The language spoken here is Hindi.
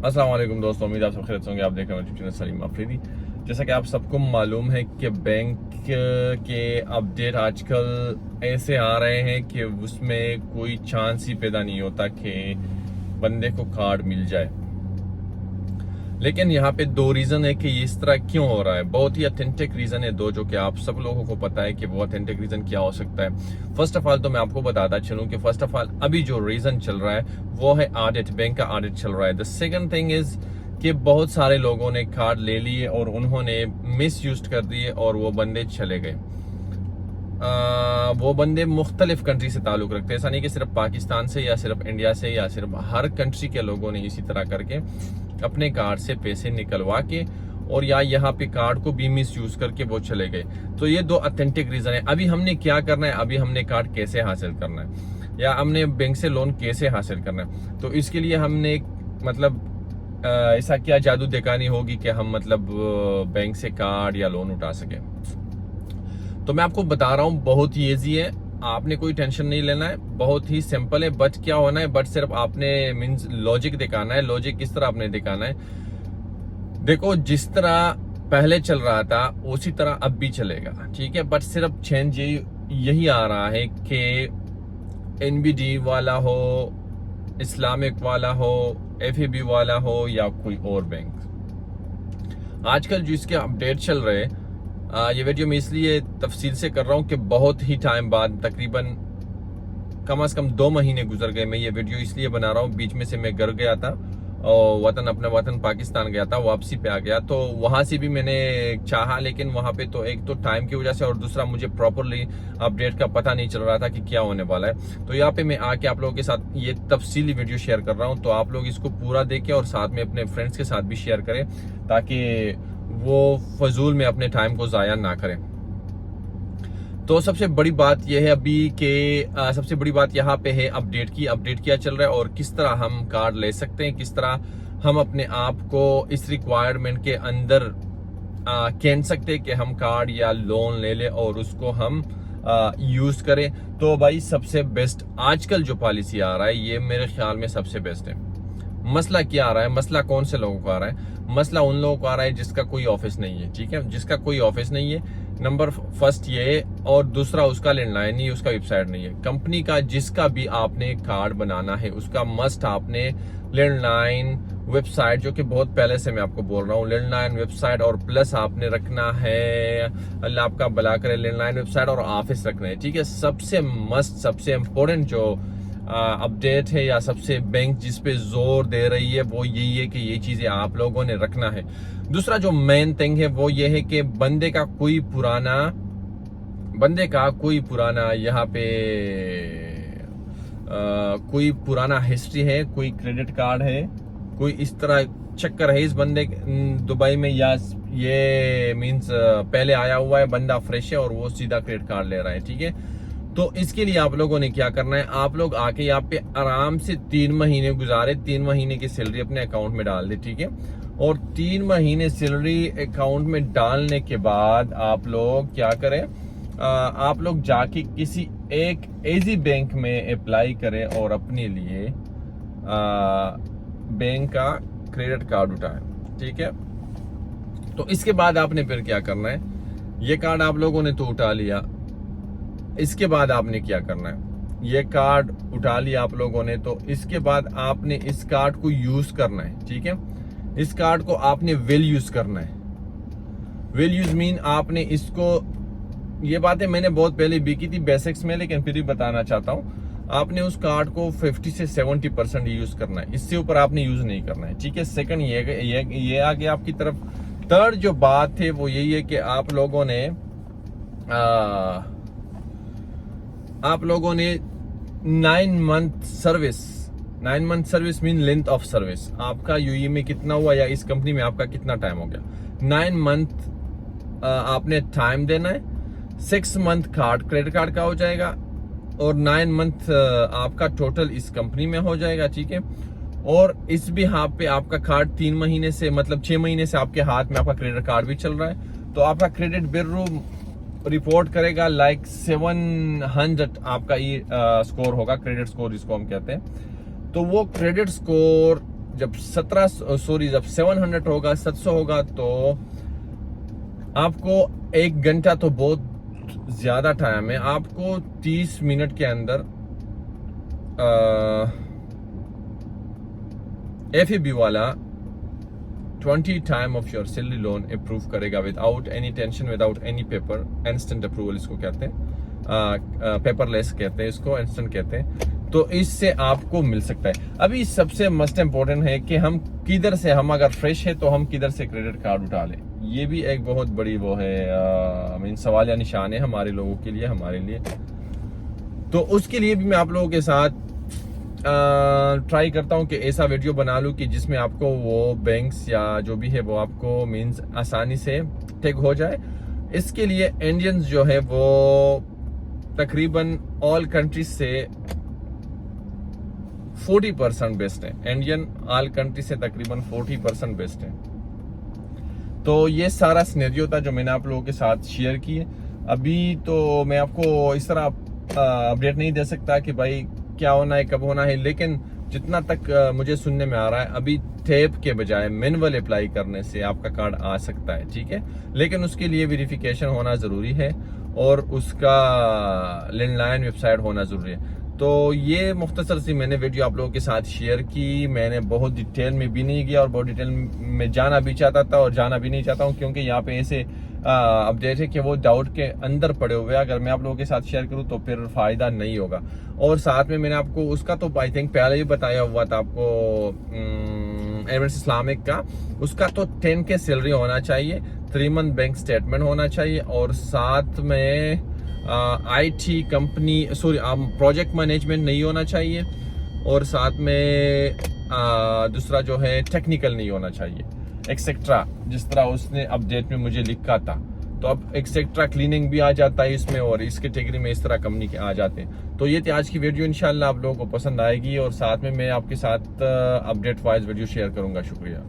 अस्सलाम वालेकुम दोस्तों, उम्मीद आप सब खैरियत होंगे। आप देख रहे हैं यूट्यूब चैनल सलीम अफरीदी। जैसा कि आप सबको मालूम है कि बैंक के अपडेट आजकल ऐसे आ रहे हैं कि उसमें कोई चांस ही पैदा नहीं होता कि बंदे को कार्ड मिल जाए। लेकिन यहाँ पे दो रीजन है कि इस तरह क्यों हो रहा है। बहुत ही ऑथेंटिक रीजन है दो, जो कि आप सब लोगों को पता है कि वो ऑथेंटिक रीजन क्या हो सकता है। फर्स्ट ऑफ ऑल तो मैं आपको बताता चलूं कि फर्स्ट ऑफ ऑल अभी जो रीजन चल रहा है वो है ऑडिट, बैंक का ऑडिट चल रहा है। द सेकंड थिंग इज कि बहुत सारे लोगों ने कार्ड ले लिए और उन्होंने मिस यूज कर दिए और वो बंदे चले गए। वो बंदे मुख्तलिफ कंट्री से ताल्लुक रखते हैं। ऐसा नहीं कि सिर्फ पाकिस्तान से या सिर्फ इंडिया से या सिर्फ हर कंट्री के लोगों ने इसी तरह करके अपने कार्ड से पैसे निकलवा के और या यहाँ पे कार्ड को भी मिस यूज करके वो चले गए। तो ये दो ऑथेंटिक रीजन है। अभी हमने क्या करना है, अभी हमने कार्ड कैसे हासिल करना है या हमने बैंक से लोन कैसे हासिल करना है, तो इसके लिए हमने मतलब ऐसा क्या जादू दिखानी होगी कि हम मतलब बैंक से कार्ड या लोन उठा सके। तो मैं आपको बता रहा हूँ, बहुत ही ईजी है, आपने कोई टेंशन नहीं लेना है, बहुत ही सिंपल है। बट क्या होना है, बट सिर्फ आपने मींस लॉजिक दिखाना है। लॉजिक किस तरह आपने दिखाना है, देखो जिस तरह पहले चल रहा था उसी तरह अब भी चलेगा, ठीक है। बट सिर्फ चेंज यही आ रहा है कि एनबीडी वाला हो, इस्लामिक वाला हो, एफएबी वाला हो या कोई और बैंक, आजकल जो इसके अपडेट चल रहे हैं, ये वीडियो मैं इसलिए तफसील से कर रहा हूँ कि बहुत ही टाइम बाद, तकरीबन कम से कम 2 महीने गुजर गए। मैं ये वीडियो इसलिए बना रहा हूँ, बीच में से मैं घर गया था और अपने वतन पाकिस्तान गया था, वापसी पे आ गया, तो वहां से भी मैंने चाहा, लेकिन वहां पे तो एक तो टाइम की वजह से और दूसरा मुझे प्रॉपरली अपडेट का पता नहीं चल रहा था कि क्या होने वाला है। तो यहाँ पे मैं आके आप लोगों के साथ ये तफसीली वीडियो शेयर कर रहा हूँ, तो आप लोग इसको पूरा देखें और साथ में अपने फ्रेंड्स के साथ भी शेयर करें ताकि वो फजूल में अपने टाइम को जाया ना करें। तो सबसे बड़ी बात यह है अभी के सबसे बड़ी बात यहाँ पे है अपडेट की। अपडेट क्या चल रहा है और किस तरह हम कार्ड ले सकते हैं, किस तरह हम अपने आप को इस रिक्वायरमेंट के अंदर कह सकते हैं कि हम कार्ड या लोन ले ले और उसको हम यूज करें। तो भाई सबसे बेस्ट आजकल जो पॉलिसी आ रहा है ये मेरे ख्याल में सबसे बेस्ट है। मसला क्या आ रहा है, मसला कौन से लोगों को आ रहा है, मसला उन लोगों को आ रहा है जिसका कोई ऑफिस नहीं है, ठीक है, जिसका कोई ऑफिस नहीं है, नंबर फर्स्ट ये, और दूसरा उसका लैंडलाइन नहीं है, उसका वेबसाइट नहीं है कंपनी का। जिसका भी आपने कार्ड बनाना है उसका मस्ट आपने लैंडलाइन, वेबसाइट, जो कि बहुत पहले से मैं आपको बोल रहा हूँ, लैंडलाइन, वेबसाइट और प्लस आपने रखना है, अल्लाह आपका भला करे, लैंडलाइन, वेबसाइट और ऑफिस रखना है, ठीक है। सबसे मस्ट, सबसे इम्पोर्टेंट जो अपडेट है या सबसे बैंक जिस पे जोर दे रही है वो यही है कि ये चीजें आप लोगों ने रखना है। दूसरा जो मेन थिंग है वो ये है कि बंदे का कोई पुराना यहाँ पे कोई पुराना हिस्ट्री है, कोई क्रेडिट कार्ड है, कोई इस तरह चक्कर है इस बंदे दुबई में, या ये मींस पहले आया हुआ है बंदा फ्रेश है और वो सीधा क्रेडिट कार्ड ले रहा है, ठीक है। तो इसके लिए आप लोगों ने क्या करना है, आप लोग आके यहाँ पे आराम से 3 महीने गुजारे, 3 महीने की सैलरी अपने अकाउंट में डाल दे, ठीक है। और 3 महीने सैलरी अकाउंट में डालने के बाद आप लोग क्या करें, आप लोग जाके किसी एक एजी बैंक में अप्लाई करें और अपने लिए बैंक का क्रेडिट कार्ड उठाएं, ठीक है। तो इसके बाद आपने फिर क्या करना है, ये कार्ड आप लोगों ने तो उठा लिया, इसके बाद आपने क्या करना है, ये कार्ड उठा लिया आप लोगों ने, तो इसके बाद आपने इस कार्ड को यूज करना है, ठीक है। इस कार्ड को आपने वेल यूज करना है। वेल यूज मीन आपने इसको, ये बातें मैंने बहुत पहले भी की थी बेसिक्स में, लेकिन फिर भी बताना चाहता हूं, आपने उस कार्ड को 50 से 70% यूज करना है, इससे ऊपर आपने यूज नहीं करना है, ठीक है। सेकंड ये आ गया आपकी तरफ। थर्ड जो बात है वो यही है कि आप लोगों ने 9 month service mean length of service, आपका यूएई में कितना हुआ या इस कंपनी में आपका कितना टाइम हो गया, 9 मंथ आपने टाइम देना है। 6 मंथ कार्ड क्रेडिट कार्ड का हो जाएगा और 9 मंथ आपका टोटल इस कंपनी में हो जाएगा, ठीक है। और इस भी हाथ पे आपका कार्ड 3 महीने से मतलब 6 महीने से आपके हाथ में आपका क्रेडिट कार्ड भी चल रहा है, तो आपका क्रेडिट ब्यूरो रिपोर्ट करेगा लाइक 700 आपका ये स्कोर होगा, क्रेडिट स्कोर जिसको हम कहते हैं। तो वो क्रेडिट स्कोर जब 700 होगा 700 होगा तो आपको 1 घंटा तो बहुत ज्यादा टाइम है। आपको 30 मिनट के अंदर FAB वाला 20 time of your salary loan approve करेगा without any tension, without any paper. Instant approval इसको कहते हैं, पेपरलेस कहते हैं इसको, इंस्टेंट कहते हैं। तो इससे आपको मिल सकता है। अभी सबसे मस्ट इम्पोर्टेंट है कि हम किधर से, हम अगर फ्रेश है तो हम किधर से क्रेडिट कार्ड उठा लें। ये भी एक बहुत बड़ी वो है मीन सवाल या निशान है हमारे लोगों के लिए, हमारे लिए। तो उसके लिए भी मैं आप लोगों के साथ ट्राई करता हूं कि ऐसा वीडियो बना लूं कि जिसमें आपको वो बैंक्स या जो भी है वो आपको मीन्स आसानी से टेक हो जाए। इसके लिए इंडियंस जो है वो तकरीबन ऑल कंट्रीज से 40% बेस्ट है। इंडियन ऑल कंट्री से तकरीबन 40% बेस्ट है। तो ये सारा सिनेरियो था जो मैंने आप लोगों के साथ शेयर किए। अभी तो मैं आपको इस तरह अपडेट नहीं दे सकता कि भाई क्या होना है, कब होना है, लेकिन जितना तक मुझे सुनने में आ रहा है अभी टैप के बजाय मैनुअल अप्लाई करने से आपका कार्ड आ सकता है, ठीक है। लेकिन उसके लिए वेरिफिकेशन होना जरूरी है और उसका लैंडलाइन वेबसाइट होना जरूरी है। तो ये मुख्तसर सी मैंने वीडियो आप लोगों के साथ शेयर की। मैंने बहुत डिटेल में भी नहीं गया और बहुत डिटेल में जाना भी चाहता था और जाना भी नहीं चाहता हूँ, क्योंकि यहाँ पे ऐसे अपडेट है कि वो डाउट के अंदर पड़े हुए हैं। अगर मैं आप लोगों के साथ शेयर करूँ तो फिर फायदा नहीं होगा। और साथ में मैंने आपको उसका तो आई थिंक पहले ही बताया हुआ था आपको, एमिरेट्स इस्लामिक का, उसका तो 10K सैलरी होना चाहिए, 3 मंथ बैंक स्टेटमेंट होना चाहिए और साथ में IT कंपनी प्रोजेक्ट मैनेजमेंट नहीं होना चाहिए और साथ में दूसरा जो है टेक्निकल नहीं होना चाहिए, एक्सेट्रा, जिस तरह उसने अपडेट में मुझे लिखा था। तो अब एक्सेट्रा क्लीनिंग भी आ जाता है इसमें और इस कैटेगरी में इस तरह कंपनी के आ जाते हैं। तो ये थी आज की वीडियो, इंशाल्लाह आप लोगों को पसंद आएगी और साथ में मैं आपके साथ अपडेट वाइज वीडियो शेयर करूंगा। शुक्रिया।